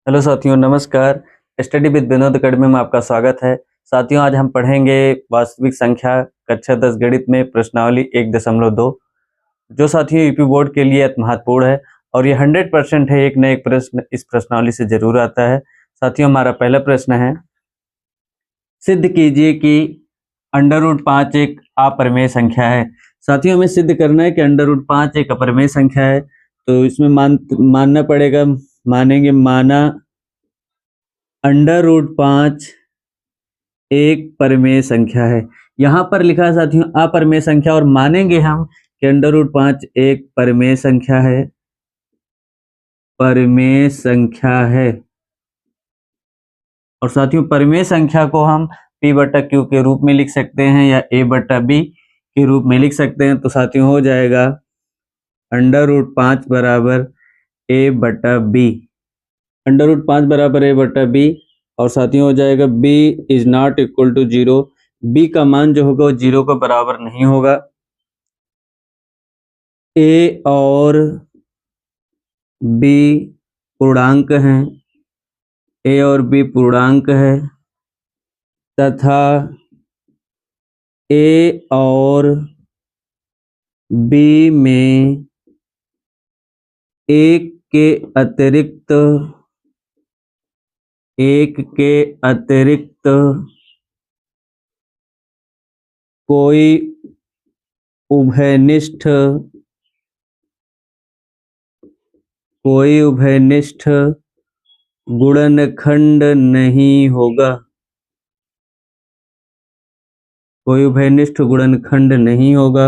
Hello साथियों, नमस्कार। Study with Vinod academy में आपका स्वागत है। साथियों, आज हम पढ़ेंगे वास्तविक संख्या कक्षा 10 गणित में प्रश्नावली 1.2, जो साथियों यूपी बोर्ड के लिए अति महत्वपूर्ण है और ये 100% है। एक न एक प्रश्न इस प्रश्नावली से जरूर आता है। साथियों, हमारा पहला प्रश्न है, सिद्ध कीजिए कि √5 एक अपरिमेय संख्या है। साथियों, हमें सिद्ध करना है कि √5 एक अपरिमेय संख्या है, तो इसमें मानना पड़ेगा, माना √5 एक परिमेय संख्या है। यहाँ पर लिखा है साथियों अपरिमेय संख्या, और मानेंगे हम कि √5 एक परिमेय संख्या है, परिमेय संख्या है। और साथियों परिमेय संख्या को हम P/Q के रूप में लिख सकते हैं या A/B के रूप में लिख सकते हैं। तो साथियों हो जाएगा √5 बराबर A/B, √5 बराबर A/B। और साथियों हो जाएगा b is not equal to 0। b का मान जो होगा वो 0 के बराबर नहीं होगा। a और b पूर्णांक हैं, a और b पूर्णांक है, तथा a और b में एक के अतिरिक्त कोई उभयनिष्ठ गुणनखंड नहीं होगा, कोई उभयनिष्ठ गुणनखंड नहीं होगा।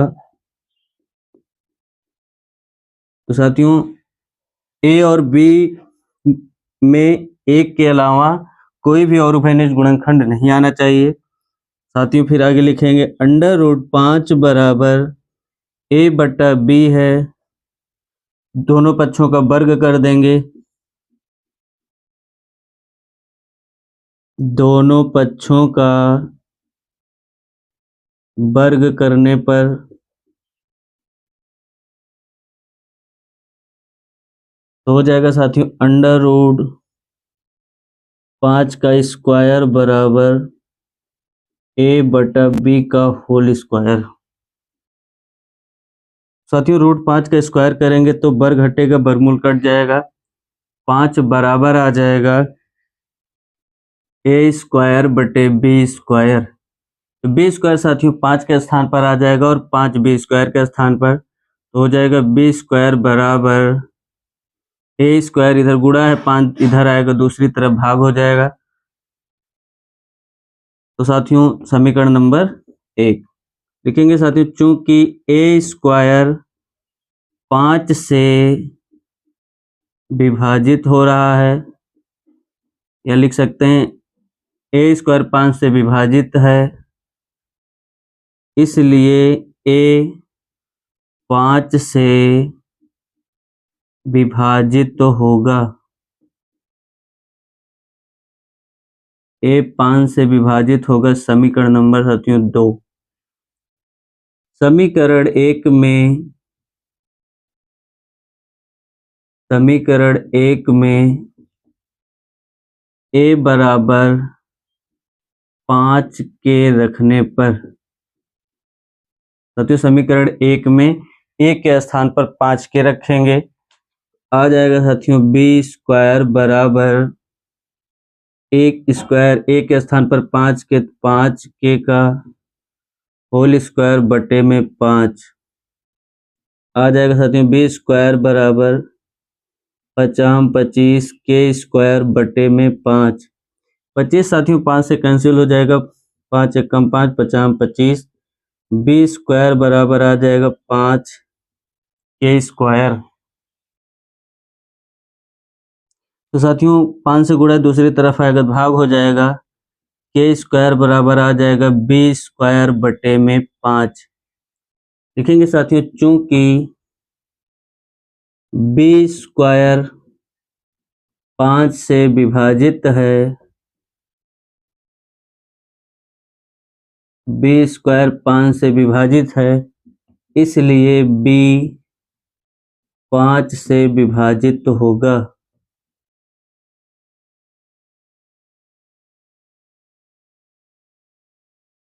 तो साथियों a और b में एक के अलावा कोई भी और उभयनिष्ठ गुणनखंड नहीं आना चाहिए। साथियों फिर आगे लिखेंगे √5 बराबर A/B है, दोनों पक्षों का वर्ग कर देंगे, दोनों पक्षों का वर्ग करने पर तो हो जाएगा साथियों √5 का स्क्वायर बराबर A/B का होल स्क्वायर। साथियों √5 का स्क्वायर करेंगे तो वर्ग हटेगा, वर्गमूल कट जाएगा, 5 बराबर आ जाएगा A²/B²। तो B² साथियों 5 के स्थान पर आ जाएगा और 5 B² के स्थान पर, तो हो जाएगा B² बराबर A² इधर गुणा है, 5 इधर आएगा, दूसरी तरफ भाग हो जाएगा। तो साथियों समीकरण नंबर 1 लिखेंगे साथियों, चूंकि A² 5 से विभाजित हो रहा है, या लिख सकते हैं A² 5 से विभाजित है, इसलिए A 5 से विभाजित होगा। A 5 से विभाजित होगा। समीकरण नंबर साथियों 2। समीकरण 1 में A बराबर 5 के रखने पर, साथियों समीकरण 1 में A के स्थान पर 5 के रखेंगे, आ जाएगा साथियों B² बराबर A के स्थान पर 5 के का होल स्क्वायर बटे में 5 आ जाएगा साथियों B² बराबर 25 के² बटे में 5। 25 साथियों 5 से कैंसिल हो जाएगा, 5 एकम 5, 25 B² बराबर आ जाएगा 5 के²। तो साथियों 5 से गुणा दूसरी तरफ आएगा, भाग हो जाएगा, के² बराबर आ जाएगा B² बटे में 5। लिखेंगे साथियों चूंकि B² 5 से विभाजित है, B² 5 से विभाजित है, इसलिए B 5 से विभाजित होगा।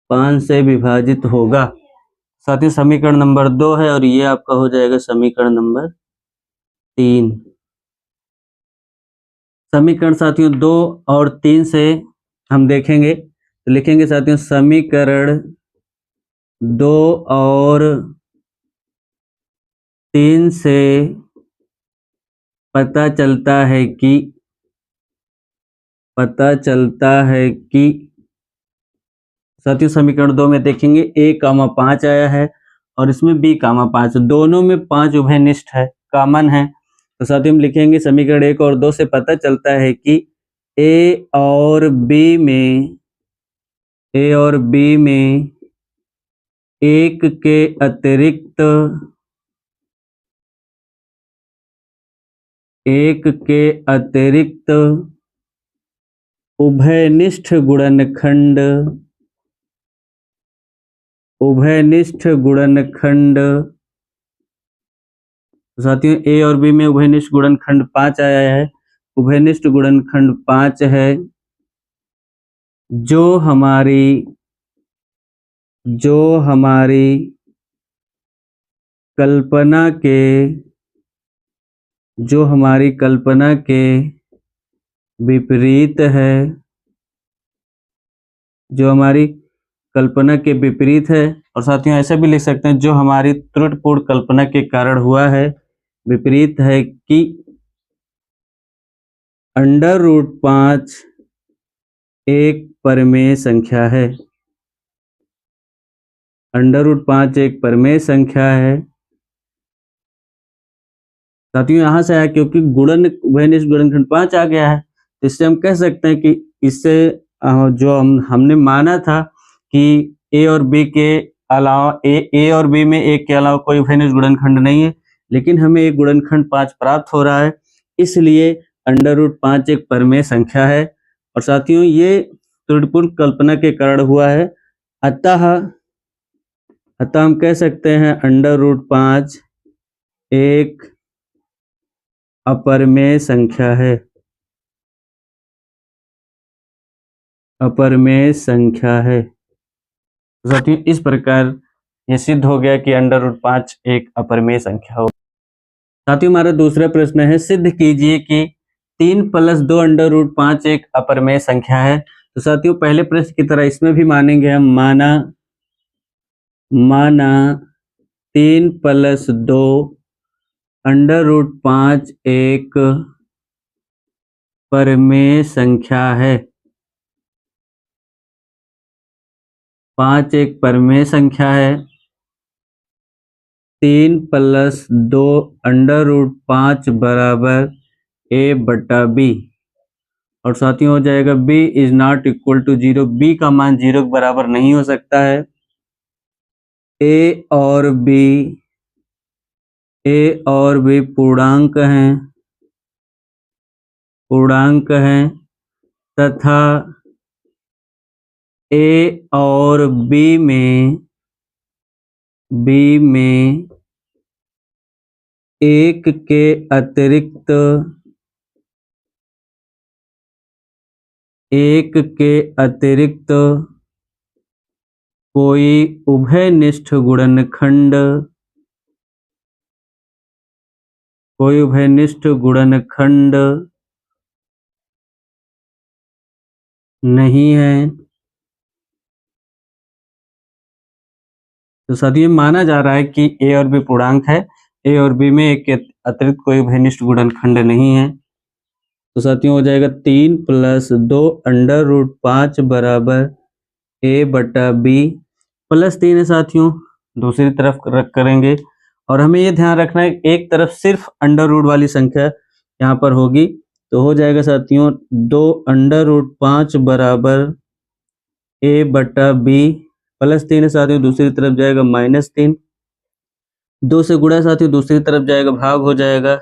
5 से विभाजित होगा। साथियों समीकरण नंबर 2 है और ये आपका हो जाएगा समीकरण नंबर 3। समीकरण साथियों 2 और 3 से हम देखेंगे तो लिखेंगे साथियों समीकरण 2 और 3 से पता चलता है कि साथियों समीकरण 2 में देखेंगे a,5 आया है और इसमें b,5 दोनों में 5 उभयनिष्ठ है, कॉमन है। तो साथियों हम लिखेंगे समीकरण 1 और 2 से पता चलता है कि a और b में एक के अतिरिक्त उभयनिष्ठ गुणनखंड साथियों ए और बी में उभयनिष्ठ गुणनखंड 5 आया है। उभयनिष्ठ गुणनखंड 5 है जो हमारी कल्पना के विपरीत है, और साथियों ऐसा भी लिख सकते हैं जो हमारी त्रुटिपूर्ण कल्पना के कारण हुआ है, विपरीत है कि √5 एक परमेय संख्या है। √5 एक परमेय संख्या है। साथियों यहाँ से आया क्योंकि उभयनिष्ठ गुणनखंड 5 आ गया है, तो इससे हम कह सकते हैं कि इससे जो हमने माना था कि ए और बी के अलावा ए और बी में एक के अलावा कोई उभयनिष्ठ गुणनखंड नहीं है, लेकिन हमें एक गुणनखंड 5 प्राप्त हो रहा है, इसलिए √5 एक परमेय संख्या है। और साथियों ये त्रुटिपूर्ण कल्पना के कारण हुआ है, अतः हम कह सकते हैं √5 एक अपरमेय संख्या है। साथियों इस प्रकार ये सिद्ध हो गया कि √5 एक अपरमेय संख्या हो। साथियों हमारा दूसरा प्रश्न है, सिद्ध कीजिए कि 3 + 2 √5 एक अपरमेय संख्या है। तो साथियों पहले प्रश्न की तरह इसमें भी मानेंगे हम, माना 3 + 2 √5 एक परमेय संख्या है। 5 एक परमेय संख्या है। 3 + 2 √5 बराबर a/b, और साथियों हो जाएगा b ≠ 0। b का मान 0 के बराबर नहीं हो सकता है। a और b पूर्णांक हैं तथा a और b में एक के अतिरिक्त कोई उभयनिष्ठ गुणनखंड नहीं है। तो साथियों माना जा रहा है कि a और b पूर्णांक है, a और b में एक के अतिरिक्त कोई उभयनिष्ठ गुणनखंड नहीं है। तो साथियों हो जाएगा 3 + 2 √5 बराबर a/b, +3 है साथियों, दूसरी तरफ करेंगे। और हमें ये ध्यान रखना है एक तरफ सिर्फ अंडर वाली संख्या यहाँ पर होगी, तो हो जाएगा साथियों 2 √5 बराबर a/b, +3 है साथियों, दूसरी तरफ जाएगा -3, 2 से गुणा साथियों, दूसरी तरफ जाएगा भाग हो जाएगा,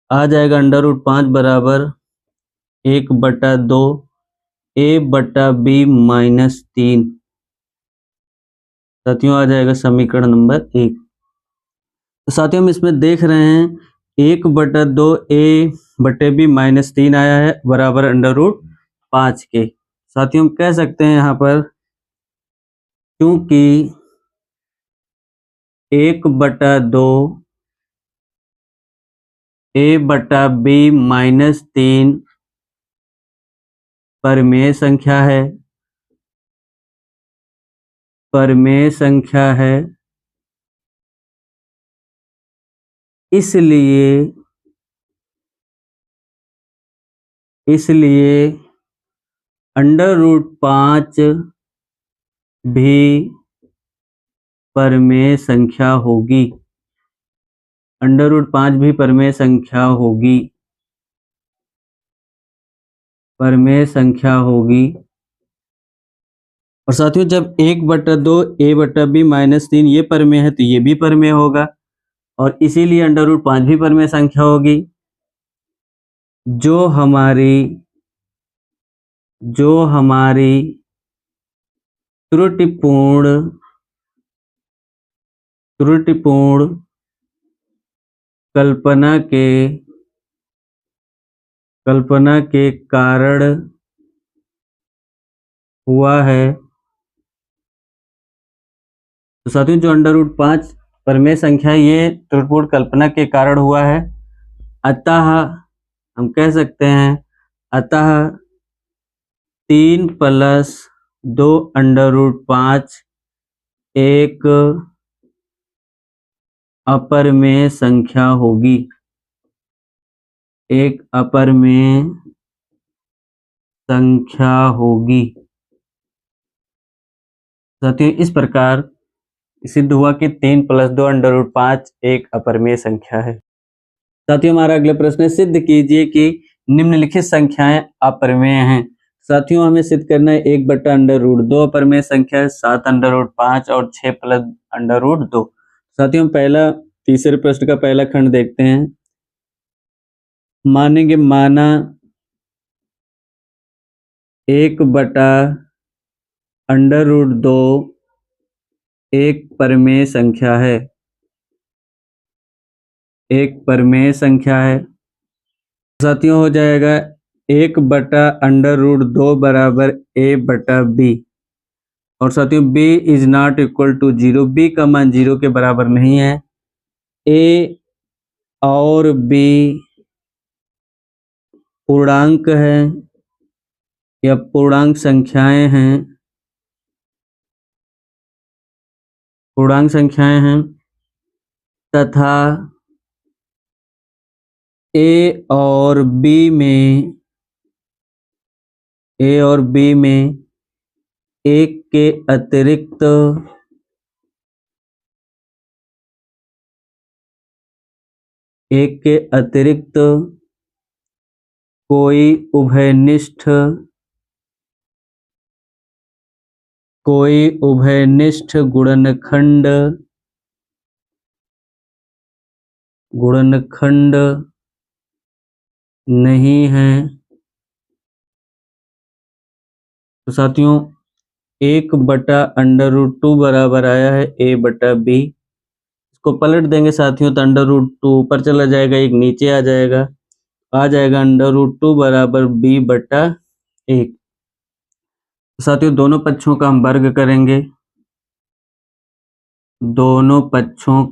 आ जाएगा √5 बराबर 1/2 a/b -3। साथियों आ जाएगा समीकरण नंबर 1। तो साथियों हम इसमें देख रहे हैं 1/2 a/b -3 आया है बराबर √5 के। साथियों हम कह सकते हैं यहाँ पर क्योंकि 1/2 a/b-3 परिमेय संख्या है, परिमेय संख्या है, इसलिए √5 भी परिमेय संख्या होगी, √5 भी परिमेय संख्या होगी, परिमेय संख्या होगी। और साथियों जब 1/2 a/b-3 ये परिमेय है तो ये भी परिमेय होगा और इसीलिए √5 भी परिमेय संख्या होगी। जो हमारी त्रुटिपूर्ण कल्पना के कारण हुआ है। तो साथियों जो √5 परिमेय संख्या है ये त्रुटिपूर्ण कल्पना के कारण हुआ है, अतः हम कह सकते हैं अतः 3 + 2 √5 एक अपरिमेय संख्या होगी, एक अपरिमेय संख्या होगी। साथियों इस प्रकार सिद्ध हुआ कि 3 + 2 √5 एक अपरिमेय संख्या है। साथियों हमारा अगला प्रश्न है, सिद्ध कीजिए कि निम्नलिखित संख्याएं अपरिमेय हैं। साथियों हमें सिद्ध करना है 1/√2 अपरिमेय संख्या है, 7 √5 और 6 + √2। साथियों पहला तीसरे प्रश्न का पहला खंड देखते हैं। मानेंगे माना 1/√2 एक परिमेय संख्या है, एक परिमेय संख्या है। साथियों हो जाएगा 1/√2 बराबर a/b और साथियों b ≠ 0, b का मान 0 के बराबर नहीं है। a और b पूर्णांक है या पूर्णांक संख्याएं हैं, पूर्णांक संख्याएं हैं तथा a और b में एक के अतिरिक्त कोई उभयनिष्ठ गुणनखंड नहीं है। तो साथियों 1/√2 बराबर आया है a/b। इसको पलट देंगे साथियों तो √2 ऊपर चला जाएगा, एक नीचे आ जाएगा √2 बराबर b/1। साथियों दोनों पक्षों का हम वर्ग करेंगे, दोनों पक्षों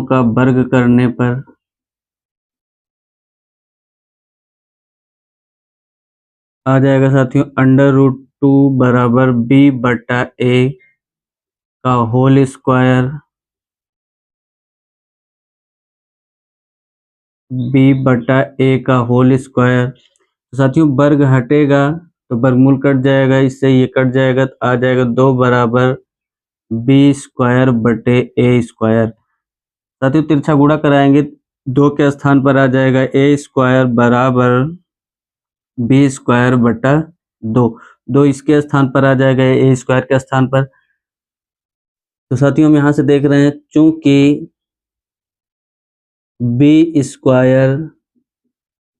का वर्ग करने पर आ जाएगा साथियों √2 बराबर b/a का होल स्क्वायर, b/a का होल स्क्वायर। साथियों वर्ग हटेगा तो वर्गमूल कट जाएगा, इससे ये कट जाएगा तो आ जाएगा 2 बराबर b²/a²। साथियों तिरछा गुणा कराएंगे 2 के स्थान पर आ जाएगा a² बराबर b²/2, 2 इसके स्थान पर आ जाएगा a² के स्थान पर। तो साथियों हम यहाँ से देख रहे हैं चूंकि b²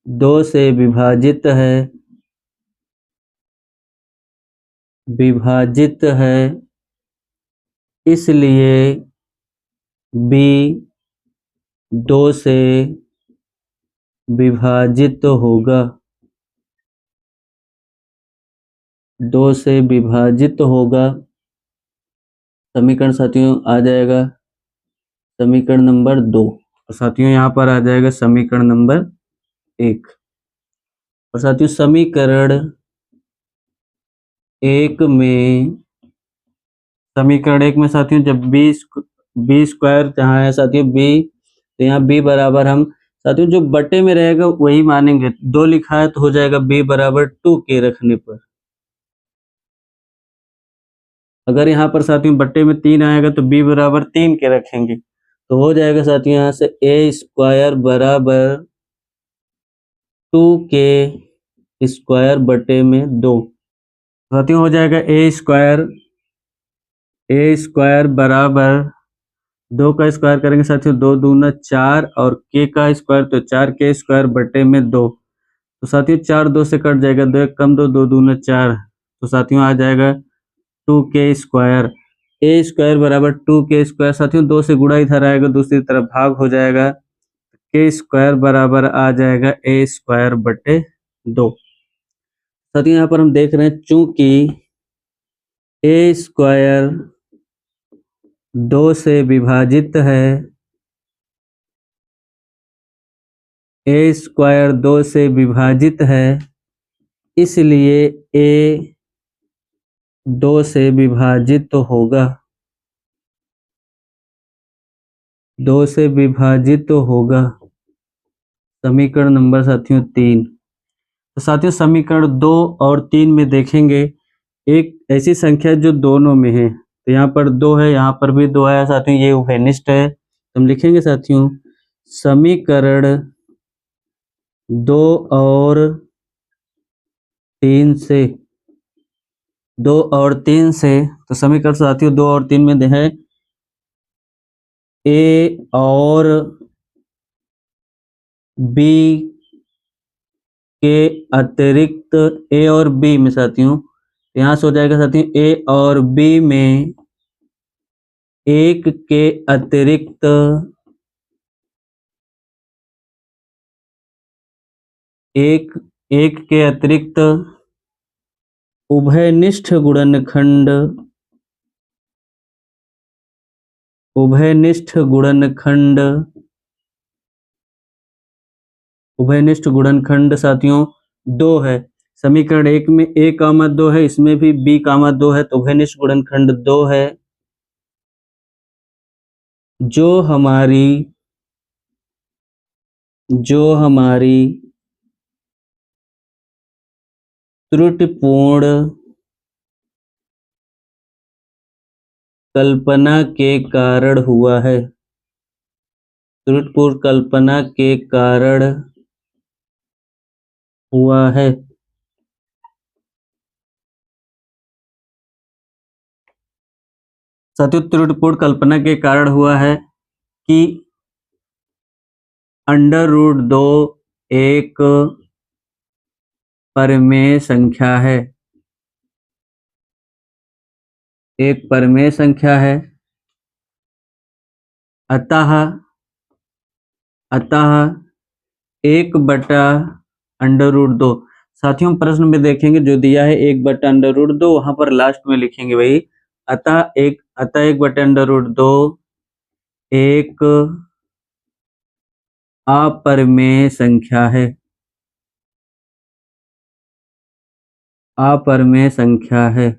2 से विभाजित है इसलिए b 2 से विभाजित होगा। 2 से विभाजित होगा। समीकरण साथियों आ जाएगा समीकरण नंबर 2, और साथियों यहाँ पर आ जाएगा समीकरण नंबर 1। और साथियों समीकरण 1 में साथियों जब बी स्क्वायर जहाँ है साथियों बी, तो यहाँ बी बराबर हम साथियों जो बटे में रहेगा वही मानेंगे। 2 लिखा है तो हो जाएगा बी बराबर 2 के रखने पर। अगर यहाँ पर साथियों बट्टे में 3 आएगा तो b बराबर 3 के रखेंगे, तो हो जाएगा साथियों यहाँ से a स्क्वायर बराबर 2 के स्क्वायर बटे में 2। साथियों हो जाएगा a स्क्वायर बराबर 2 का स्क्वायर करेंगे साथियों 2 दूना 4, और k का स्क्वायर तो 4 के स्क्वायर बटे में 2। तो साथियों 4 2 से कट जाएगा, 2 1 कम 2 2 दूना 4, तो साथियों आ जाएगा 2 के स्क्वायर। ए स्क्वायर बराबर 2 के स्क्वायर साथियों 2 से गुणा इधर आएगा, दूसरी तरफ भाग हो जाएगा। के स्क्वायर बराबर आ जाएगा ए स्क्वायर बटे 2। साथियों यहाँ पर हम देख रहे हैं चूंकि ए स्क्वायर 2 से विभाजित है, ए स्क्वायर 2 से विभाजित है, इसलिए ए 2 से विभाजित होगा। 2 से विभाजित होगा। समीकरण नंबर साथियों 3। तो साथियों समीकरण 2 और 3 में देखेंगे एक ऐसी संख्या जो दोनों में है, तो यहाँ पर 2 है, यहाँ पर भी 2 है साथियों, ये उभयनिष्ठ है। तो हम लिखेंगे साथियों समीकरण 2 और 3 से 2 और 3 से, तो समीकरण साथियों 2 और 3 में है ए और बी के अतिरिक्त, ए और बी में साथियों यहाँ से हो जाएगा साथियों ए और बी में 1 के अतिरिक्त एक के अतिरिक्त उभयनिष्ठ गुणनखंड साथियों 2 है। समीकरण 1 में a कामा 2 है, इसमें भी b कामा 2 है, तो उभयनिष्ठ गुणनखंड 2 है, जो हमारी त्रुटिपूर्ण कल्पना के कारण हुआ है। त्रुटिपूर्ण कल्पना के कारण हुआ है। साथियों त्रुटिपूर्ण कल्पना के कारण हुआ है कि √2 एक परिमेय संख्या है, एक परिमेय संख्या है। अतः 1/√2 साथियों प्रश्न में देखेंगे जो दिया है 1/√2, वहां पर लास्ट में लिखेंगे वही अतः 1/√2 एक अपरिमेय संख्या है। अपरिमेय संख्या है।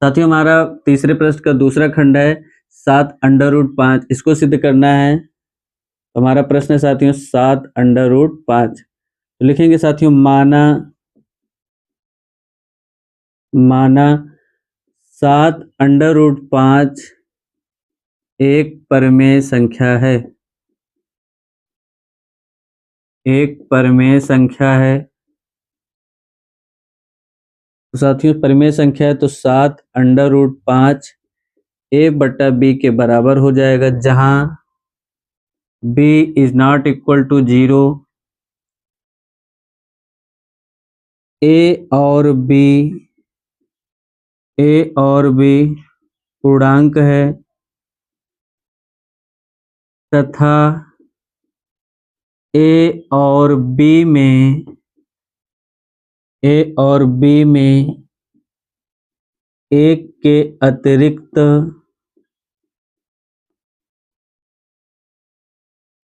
साथियों हमारा तीसरे प्रश्न का दूसरा खंड है 7/5, इसको सिद्ध करना है। तो हमारा प्रश्न है साथियों 7/5, तो लिखेंगे साथियों माना 7/5 एक परिमेय संख्या है, एक परिमेय संख्या है। तो साथियों परिमेय संख्या है तो 7/5 a/b के बराबर हो जाएगा, जहां b is not equal to 0। a और b पूर्णांक है तथा a और b में ए और बी में एक के अतिरिक्त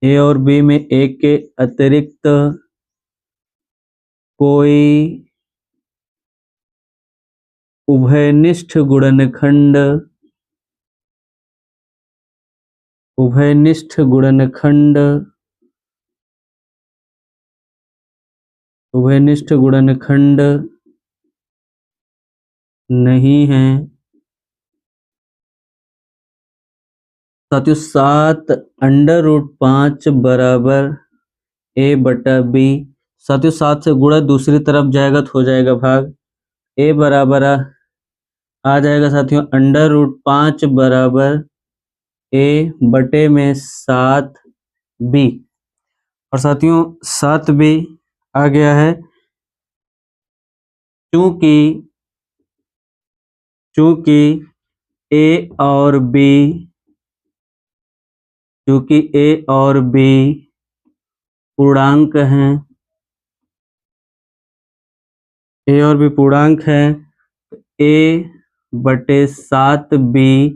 ए और बी में एक के अतिरिक्त कोई उभयनिष्ठ गुणनखंड नहीं है। साथियों 7√5 बराबर ए बटा बी। साथियों 7 से गुणा दूसरी तरफ जाएगा तो हो जाएगा भाग। ए बराबर आ जाएगा साथियों √5 बराबर ए बटे में 7b। और साथियों 7b आ गया है। चूंकि ए और बी पूर्णांक हैं, ए और बी पूर्णांक हैं, ए बटे 7b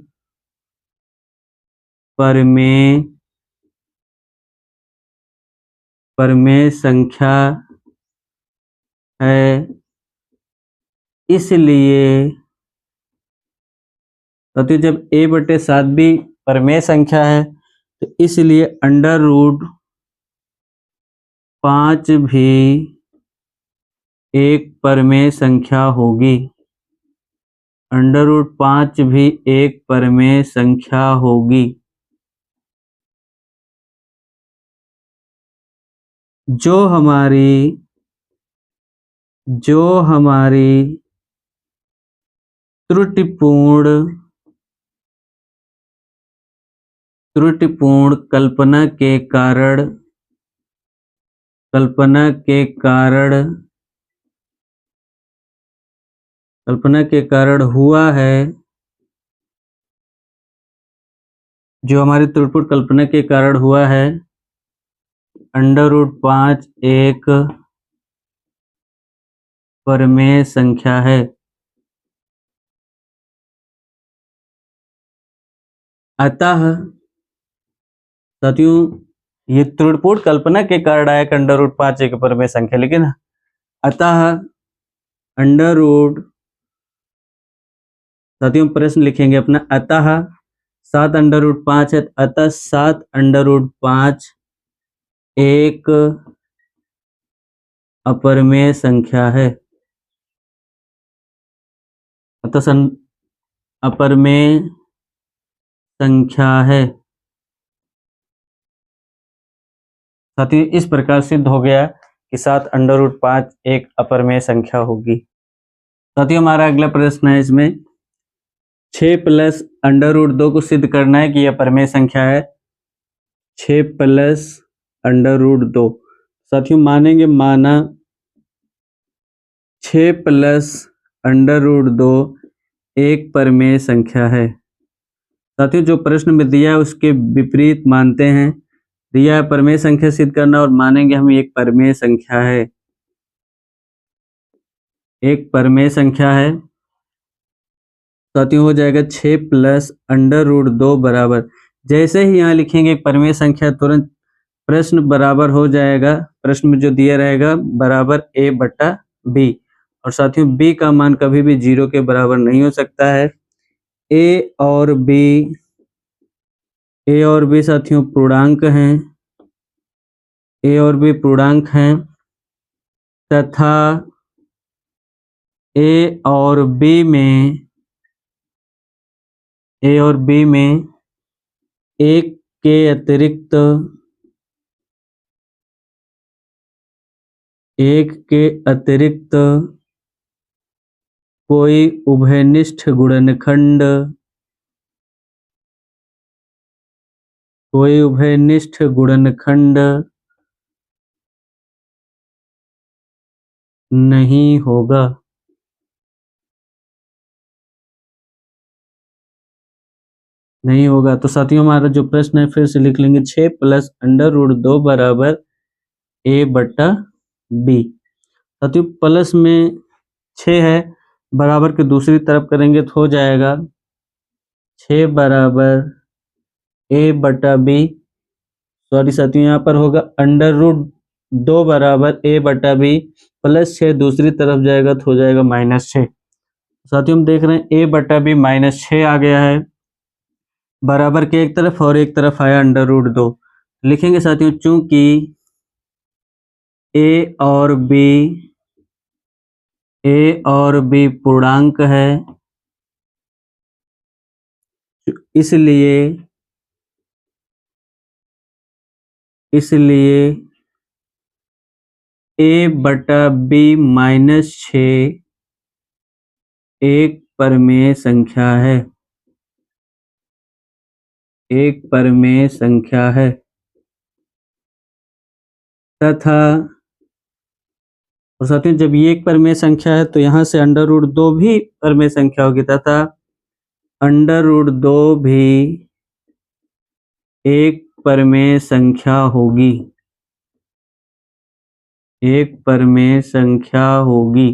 परमेय संख्या है। इसलिए साथियों जब a बटे 7b परमेय संख्या है तो इसलिए √5 भी एक परमेय संख्या होगी। √5 भी एक परमेय संख्या होगी। जो हमारी त्रुटिपूर्ण कल्पना के कारण हुआ है। जो हमारी त्रुटिपूर्ण कल्पना के कारण हुआ है, √5 एक परमेय संख्या है। अतः साथियों ये त्रुटिपूर्ण कल्पना के कारण आया √5 एक परमेय संख्या, लेकिन अतः साथियों प्रश्न लिखेंगे अपना, अतः 7√5 है, अतः 7√5 एक अपरमेय संख्या है। अतः अपरमेय संख्या है। साथियों इस प्रकार सिद्ध हो गया कि 7√5 एक अपरमेय संख्या होगी। साथियों हमारा अगला प्रश्न है, इसमें 6 प्लस √2 को सिद्ध करना है कि यह अपरमेय संख्या है। 6 प्लस √2 साथियों मानेंगे, माना 6 प्लस √2 एक परमेय संख्या है। साथियों जो प्रश्न में दिया है उसके विपरीत मानते हैं। दिया है परमेय संख्या सिद्ध करना और मानेंगे हम एक परमेय संख्या है। एक परमेय संख्या है। साथियों हो जाएगा 6 प्लस √2 बराबर, जैसे ही यहाँ लिखेंगे एक परमेय संख्या तुरंत प्रश्न बराबर हो जाएगा। प्रश्न में जो दिया रहेगा बराबर a बटा b। और साथियों b का मान कभी भी 0 के बराबर नहीं हो सकता है। a और b साथियों पूर्णांक हैं। a और b पूर्णांक हैं तथा a और b में एक के अतिरिक्त कोई उभयनिष्ठ गुणनखंड नहीं होगा। तो साथियों हमारा जो प्रश्न है फिर से लिख लेंगे, 6 प्लस √2 बराबर a बटा b। साथियों प्लस में 6 है, बराबर के दूसरी तरफ करेंगे तो हो जाएगा 6 बराबर a बटा b, सॉरी साथियों यहाँ पर होगा √2 बराबर a बटा b, प्लस 6 दूसरी तरफ जाएगा तो हो जाएगा -6। साथियों हम देख रहे हैं a बटा b -6 आ गया है, बराबर के एक तरफ और एक तरफ आया √2। लिखेंगे साथियों चूंकि a और b पूर्णांक है, इसलिए a बटा b -6 एक परिमेय संख्या है, एक परिमेय संख्या है तथा, और साथियों जब ये एक परिमेय संख्या है तो यहाँ से √2 भी परिमेय संख्या होगी तथा √2 भी एक परिमेय संख्या होगी, एक परिमेय संख्या होगी,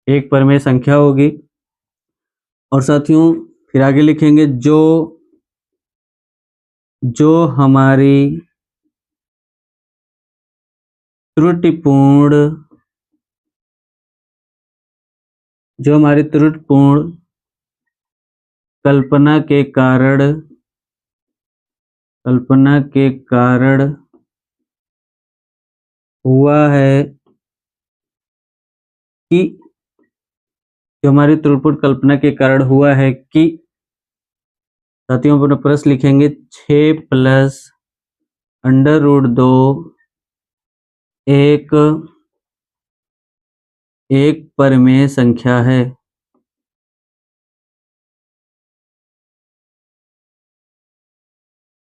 एक परिमेय संख्या होगी। और साथियों फिर आगे लिखेंगे जो हमारी त्रुटिपूर्ण कल्पना के कारण हुआ है कि, जो हमारी त्रुटिपूर्ण कल्पना के कारण हुआ है कि, साथियों अपना प्रश्न लिखेंगे 6 प्लस √2 एक परिमेय संख्या है,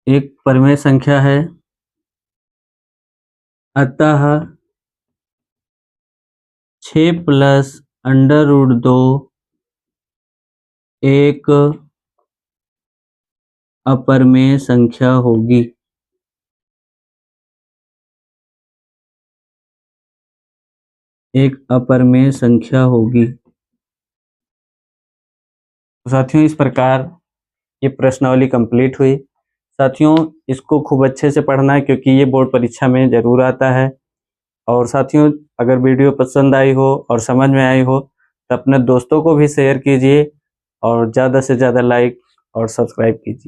एक परिमेय संख्या है, अतः 6 प्लस √2 एक अपरिमेय संख्या होगी, एक अपरिमेय संख्या होगी। तो साथियों इस प्रकार ये प्रश्नावली कंप्लीट हुई। साथियों इसको खूब अच्छे से पढ़ना है क्योंकि ये बोर्ड परीक्षा में जरूर आता है। और साथियों अगर वीडियो पसंद आई हो और समझ में आई हो तो अपने दोस्तों को भी शेयर कीजिए और ज़्यादा से ज़्यादा लाइक और सब्सक्राइब कीजिए।